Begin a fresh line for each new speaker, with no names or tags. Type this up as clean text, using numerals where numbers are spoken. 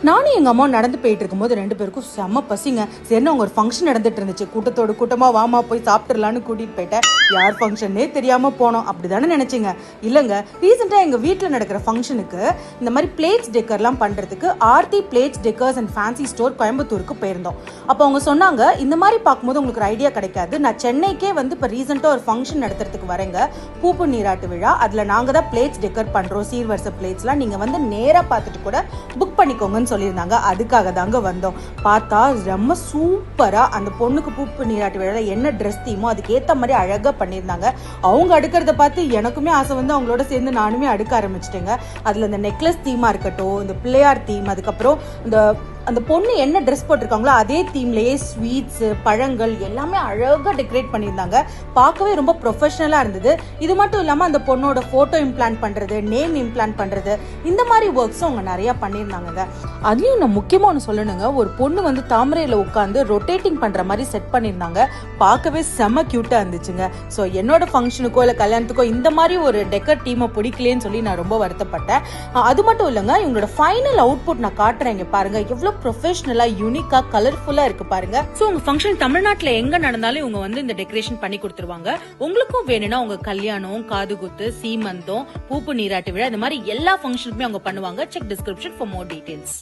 நானும் எங்க அம்மா நடந்து போயிட்டு இருக்கும்போது 2 பேருக்கும் செம்ம பசிங்க. சரின்னு அவங்க ஒரு ஃபங்க்ஷன் நடந்துட்டு இருந்துச்சு. கூட்டத்தோட கூட்டமா வாமா போய் சாப்பிட்டுலான்னு கூட்டிட்டு போயிட்டேன். யார் ஃபங்க்ஷனே தெரியாம போனோம். அப்படிதானே நினைச்சீங்க? இல்லங்க, ரீசெண்டா எங்க வீட்டுல நடக்கிற ஃபங்க்ஷனுக்கு இந்த மாதிரி பிளேட்ஸ் டெக்கர்லாம் பண்றதுக்கு Aarthi plates deckers and fancy store கோயம்புத்தூருக்கு போயிருந்தோம். அப்போ அவங்க சொன்னாங்க, இந்த மாதிரி பார்க்கும்போது உங்களுக்கு ஒரு ஐடியா கிடைக்காது, நான் சென்னைக்கே வந்து இப்போ ரீசெண்டா ஒரு ஃபங்க்ஷன் நடத்துறதுக்கு வரேங்க, பூப்பு நீராட்டு விழா. அதுல நாங்க தான் பிளேட்ஸ் டெக்கர் பண்றோம், சீர்வரிசை பிளேட்ஸ்லாம் நீங்க வந்து நேரா பார்த்துட்டு கூட புக் பண்ணிக்கோங்கன்னு சொல்லியிருந்தாங்க. அதுக்காக தாங்க வந்தோம். பார்த்தா ரொம்ப சூப்பரா அந்த பொண்ணுக்கு பூப்பு நீராட்டு விழால என்ன ட்ரெஸ் தீமோ அதுக்கு ஏத்த மாதிரி அழகா பண்ணியிருந்தாங்க. அவங்க அடுக்கிறத பார்த்து எனக்குமே ஆசை வந்து அவங்களோட சேர்ந்து நானுமே அடுக்க ஆரம்பிச்சிட்டேங்க. அதுல இந்த நெக்லஸ் தீமா இருக்கட்டும், இந்த பிள்ளையார் தீம், அதுக்கப்புறம் அந்த பொண்ணு என்ன ட்ரெஸ் போட்டிருக்காங்களோ அதே தீம்லயே ஸ்வீட்ஸ், பழங்கள் எல்லாமே அழகா டெக்கரேட் பண்ணியிருந்தாங்க. பார்க்கவே ரொம்ப ப்ரொஃபஷனலா இருந்தது. இது மட்டும் இல்லாம அந்த பொண்ணோட போட்டோ இம்ப்ளான்ட் பண்றது, நேம் இம்ப்ளான்ட் பண்றது, இந்த மாதிரி ஒர்க்ஸும் அவங்க நிறைய பண்ணியிருந்தாங்க. அதுலயும் நான் முக்கியமா ஒன்று சொல்லணுங்க, ஒரு பொண்ணு வந்து தாமரையில உட்காந்து ரொட்டேட்டிங் பண்ற மாதிரி செட் பண்ணியிருந்தாங்க. பார்க்கவே செம கியூட்டா இருந்துச்சுங்க. ஸோ என்னோட ஃபங்க்ஷனுக்கோ இல்லை கல்யாணத்துக்கோ இந்த மாதிரி ஒரு டெக்கர் டீமை பிடிக்கலன்னு சொல்லி நான் ரொம்ப வருத்தப்பட்டேன். அது மட்டும் இல்லைங்க, இவங்களோட ஃபைனல் அவுட்புட் நான் காட்டுறேன். இங்க பாருங்க, எவ்வளவு ப்ரொஃபஷனலா யூனிக்கா கலர்ஃபுல்லா இருக்கு பாருங்க. சோ உங்க ஃபங்க்ஷன் தமிழ்நாட்டுல எங்க நடந்தாலும் இவங்க வந்து இந்த டெக்கரேஷன் பண்ணி கொடுத்துருவாங்க. உங்களுக்கும் வேணும்னா உங்க கல்யாணம், காதுகுத்து, சீமந்தம், பூப்பு நீராட்டு விழா, இந்த மாதிரி எல்லா ஃபங்க்ஷனுக்குமே அவங்க பண்ணுவாங்க. Check description for more details.